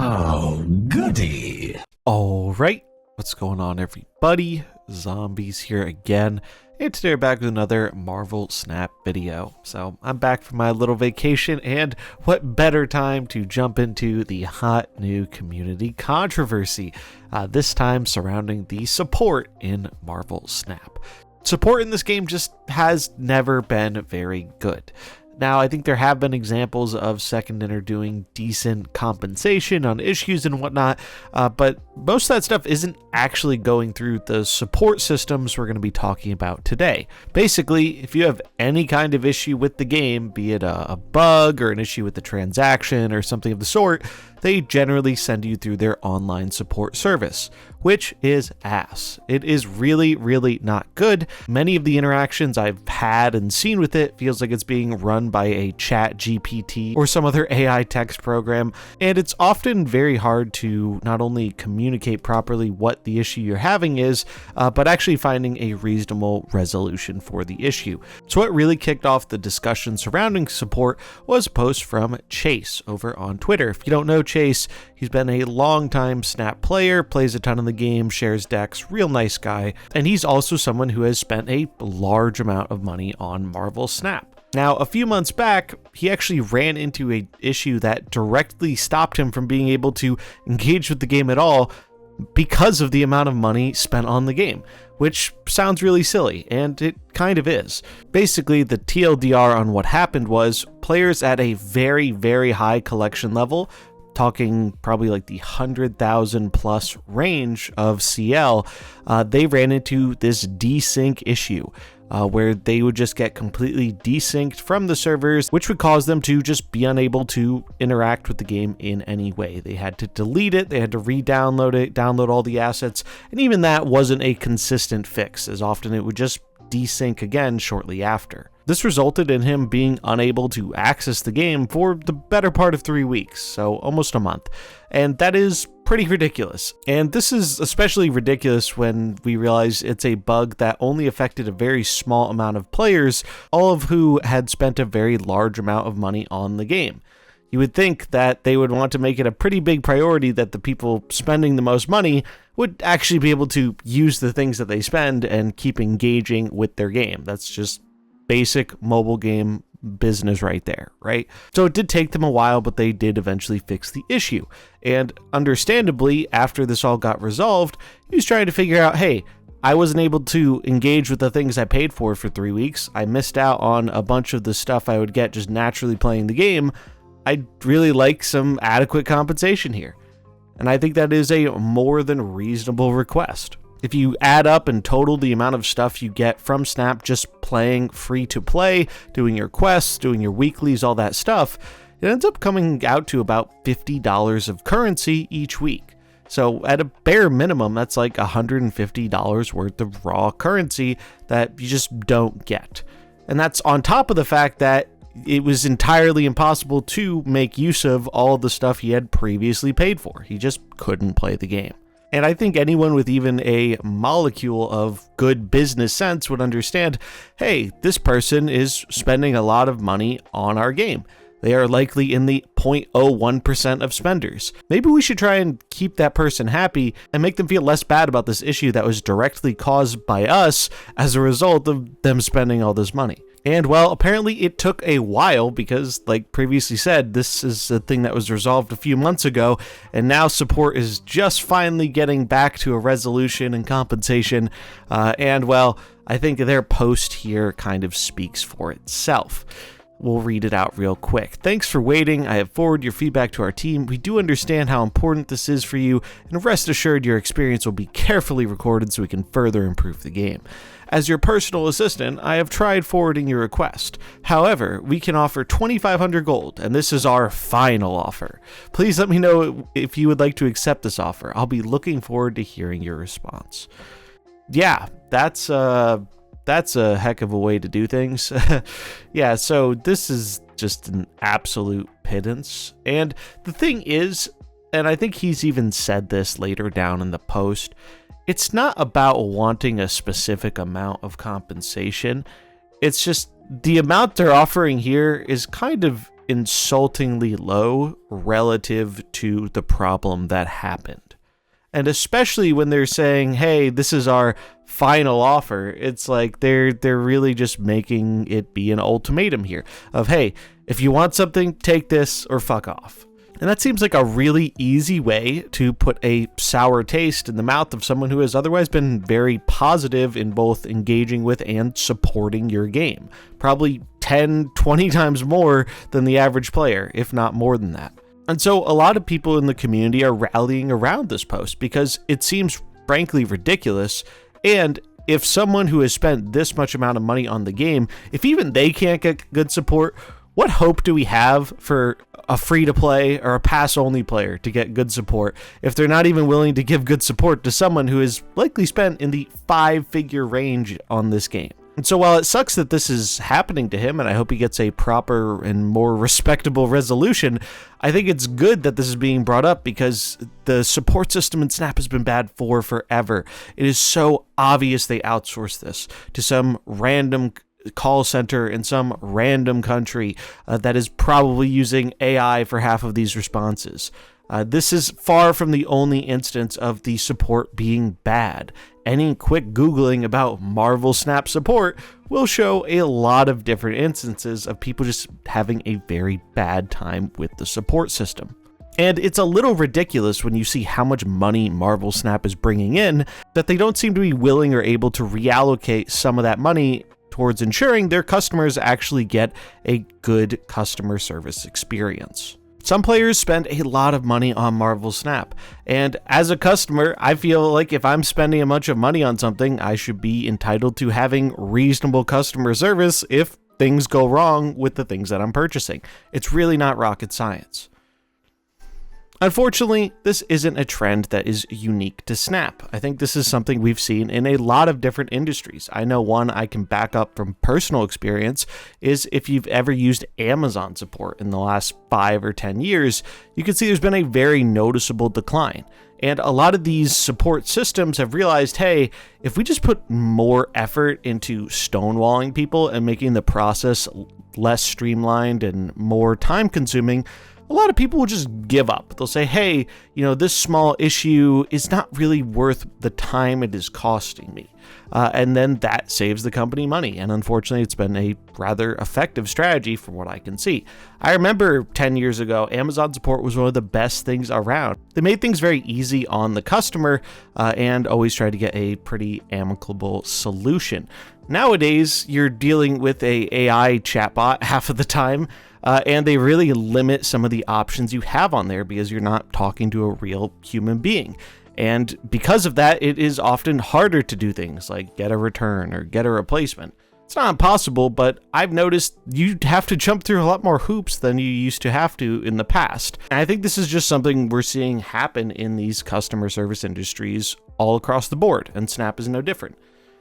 Oh, goody. All right, what's going on, everybody? Zombies here again, and today we're back with another Marvel Snap video. So I'm back from my little vacation, and what better time to jump into the hot new community controversy, this time surrounding the support in Marvel Snap. Support in this game just has never been very good. Now, I think there have been examples of Second Inner doing decent compensation on issues and whatnot, but most of that stuff isn't actually going through the support systems we're going to be talking about today. Basically, if you have any kind of issue with the game, be it a bug or an issue with the transaction or something of the sort, they generally send you through their online support service, which is ass. It is really, really not good. Many of the interactions I've had and seen with it feels like it's being run by a chat GPT or some other AI text program, and it's often very hard to not only communicate properly what the issue you're having is, but actually finding a reasonable resolution for the issue. So what really kicked off the discussion surrounding support was a post from Chase over on Twitter. If you don't know Chase, he's been a long-time Snap player, plays a ton in the game, shares decks, real nice guy, and he's also someone who has spent a large amount of money on Marvel Snap. Now, a few months back, he actually ran into an issue that directly stopped him from being able to engage with the game at all because of the amount of money spent on the game, which sounds really silly, and it kind of is. Basically, the TLDR on what happened was players at a very, very high collection level, talking probably like the 100,000 plus range of CL, they ran into this desync issue where they would just get completely desynced from the servers, which would cause them to just be unable to interact with the game in any way. They had to delete it, they had to re-download it, download all the assets, and even that wasn't a consistent fix, as often it would just desync again shortly after. This resulted in him being unable to access the game for the better part of 3 weeks, so almost a month. And that is pretty ridiculous. And this is especially ridiculous when we realize it's a bug that only affected a very small amount of players, all of who had spent a very large amount of money on the game. You would think that they would want to make it a pretty big priority that the people spending the most money would actually be able to use the things that they spend and keep engaging with their game. That's just basic mobile game business right there, right? So it did take them a while, but they did eventually fix the issue. And understandably, after this all got resolved, he was trying to figure out, hey, I wasn't able to engage with the things I paid for 3 weeks. I missed out on a bunch of the stuff I would get just naturally playing the game. I'd really like some adequate compensation here. And I think that is a more than reasonable request. If you add up and total the amount of stuff you get from Snap just playing free to play, doing your quests, doing your weeklies, all that stuff, it ends up coming out to about $50 of currency each week. So at a bare minimum, that's like $150 worth of raw currency that you just don't get. And that's on top of the fact that it was entirely impossible to make use of all of the stuff he had previously paid for. He just couldn't play the game. And I think anyone with even a molecule of good business sense would understand, hey, this person is spending a lot of money on our game. They are likely in the 0.01% of spenders. Maybe we should try and keep that person happy and make them feel less bad about this issue that was directly caused by us as a result of them spending all this money. And well, apparently it took a while because, like previously said, this is a thing that was resolved a few months ago, and now support is just finally getting back to a resolution and compensation. And well, I think their post here kind of speaks for itself. We'll read it out real quick. Thanks for waiting. I have forwarded your feedback to our team. We do understand how important this is for you, and rest assured your experience will be carefully recorded so we can further improve the game. As your personal assistant, I have tried forwarding your request. However, we can offer 2,500 gold, and this is our final offer. Please let me know if you would like to accept this offer. I'll be looking forward to hearing your response. Yeah, that's a heck of a way to do things. Yeah, so this is just an absolute pittance. And the thing is, and I think he's even said this later down in the post, it's not about wanting a specific amount of compensation. It's just the amount they're offering here is kind of insultingly low relative to the problem that happened. And especially when they're saying, hey, this is our final offer, it's like they're really just making it be an ultimatum here of, hey, if you want something, take this or fuck off. And that seems like a really easy way to put a sour taste in the mouth of someone who has otherwise been very positive in both engaging with and supporting your game. Probably 10, 20 times more than the average player, if not more than that. And so a lot of people in the community are rallying around this post because it seems frankly ridiculous. And if someone who has spent this much amount of money on the game, if even they can't get good support, what hope do we have for a free-to-play or a pass-only player to get good support if they're not even willing to give good support to someone who has likely spent in the 5-figure range on this game? And so while it sucks that this is happening to him, and I hope he gets a proper and more respectable resolution, I think it's good that this is being brought up because the support system in Snap has been bad for forever. It is so obvious they outsourced this to some random call center in some random country that is probably using AI for half of these responses. This is far from the only instance of the support being bad. Any quick Googling about Marvel Snap support will show a lot of different instances of people just having a very bad time with the support system. And it's a little ridiculous when you see how much money Marvel Snap is bringing in that they don't seem to be willing or able to reallocate some of that money towards ensuring their customers actually get a good customer service experience. Some players spend a lot of money on Marvel Snap, and as a customer, I feel like if I'm spending a bunch of money on something, I should be entitled to having reasonable customer service if things go wrong with the things that I'm purchasing. It's really not rocket science. Unfortunately, this isn't a trend that is unique to Snap. I think this is something we've seen in a lot of different industries. I know one I can back up from personal experience is if you've ever used Amazon support in the last 5 or 10 years, you can see there's been a very noticeable decline. And a lot of these support systems have realized, hey, if we just put more effort into stonewalling people and making the process less streamlined and more time consuming, a lot of people will just give up. They'll say, hey, this small issue is not really worth the time it is costing me. And then that saves the company money. And unfortunately, it's been a rather effective strategy from what I can see. I remember 10 years ago, Amazon support was one of the best things around. They made things very easy on the customer and always tried to get a pretty amicable solution. Nowadays, you're dealing with a AI chatbot half of the time. And they really limit some of the options you have on there because you're not talking to a real human being. And because of that, it is often harder to do things like get a return or get a replacement. It's not impossible, but I've noticed you have to jump through a lot more hoops than you used to have to in the past. And I think this is just something we're seeing happen in these customer service industries all across the board, and Snap is no different.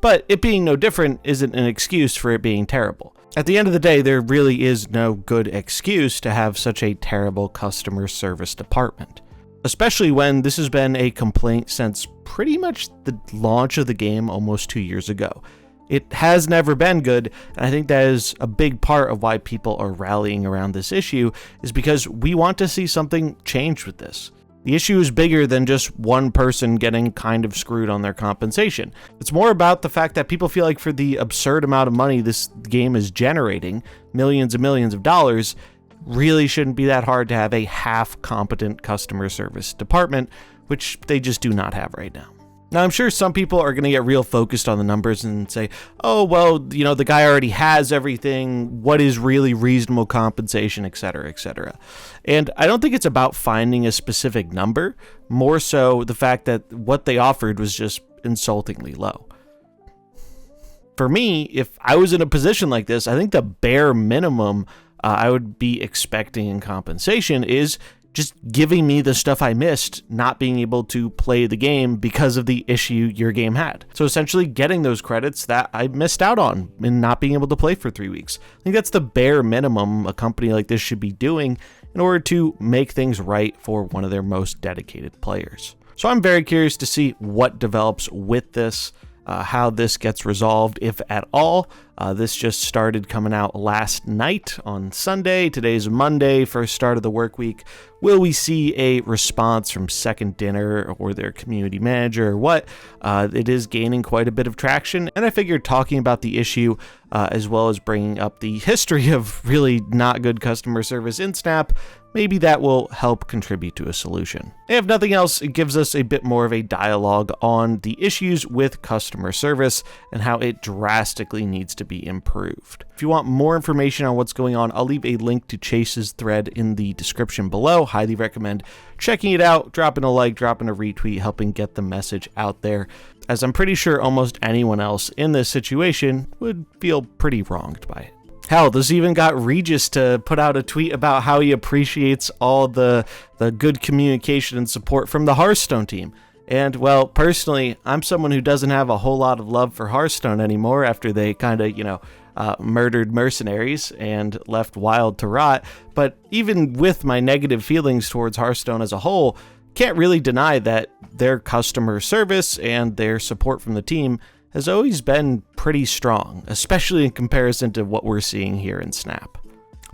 But it being no different isn't an excuse for it being terrible. At the end of the day, there really is no good excuse to have such a terrible customer service department, especially when this has been a complaint since pretty much the launch of the game almost 2 years ago. It has never been good, and I think that is a big part of why people are rallying around this issue, is because we want to see something change with this. The issue is bigger than just one person getting kind of screwed on their compensation. It's more about the fact that people feel like for the absurd amount of money this game is generating, millions and millions of dollars, really shouldn't be that hard to have a half-competent customer service department, which they just do not have right now. Now, I'm sure some people are going to get real focused on the numbers and say, oh, well, the guy already has everything. What is really reasonable compensation, et cetera, et cetera. And I don't think it's about finding a specific number, more so the fact that what they offered was just insultingly low. For me, if I was in a position like this, I think the bare minimum I would be expecting in compensation is just giving me the stuff I missed, not being able to play the game because of the issue your game had. So essentially getting those credits that I missed out on and not being able to play for 3 weeks. I think that's the bare minimum a company like this should be doing in order to make things right for one of their most dedicated players. So I'm very curious to see what develops with this. how this gets resolved, if at all. This just started coming out last night on Sunday. Today's Monday, first start of the work week. Will we see a response from Second Dinner or their community manager or what? It is gaining quite a bit of traction, and I figured talking about the issue as well as bringing up the history of really not good customer service in Snap, maybe that will help contribute to a solution. And if nothing else, it gives us a bit more of a dialogue on the issues with customer service and how it drastically needs to be improved. If you want more information on what's going on, I'll leave a link to Chase's thread in the description below. Highly recommend checking it out, dropping a like, dropping a retweet, helping get the message out there, as I'm pretty sure almost anyone else in this situation would feel pretty wronged by it. Hell, this even got Regis to put out a tweet about how he appreciates all the good communication and support from the Hearthstone team. And, well, personally, I'm someone who doesn't have a whole lot of love for Hearthstone anymore after they kind of, murdered mercenaries and left Wild to rot. But even with my negative feelings towards Hearthstone as a whole, can't really deny that their customer service and their support from the team has always been pretty strong, especially in comparison to what we're seeing here in Snap.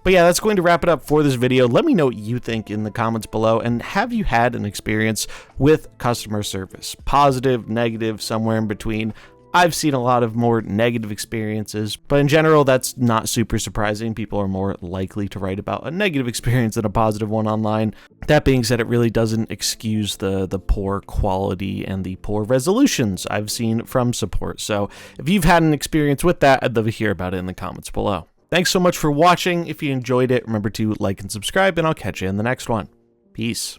But yeah, that's going to wrap it up for this video. Let me know what you think in the comments below, and have you had an experience with customer service? Positive, negative, somewhere in between? I've seen a lot of more negative experiences, but in general, that's not super surprising. People are more likely to write about a negative experience than a positive one online. That being said, it really doesn't excuse the poor quality and the poor resolutions I've seen from support. So if you've had an experience with that, I'd love to hear about it in the comments below. Thanks so much for watching. If you enjoyed it, remember to like and subscribe, and I'll catch you in the next one. Peace.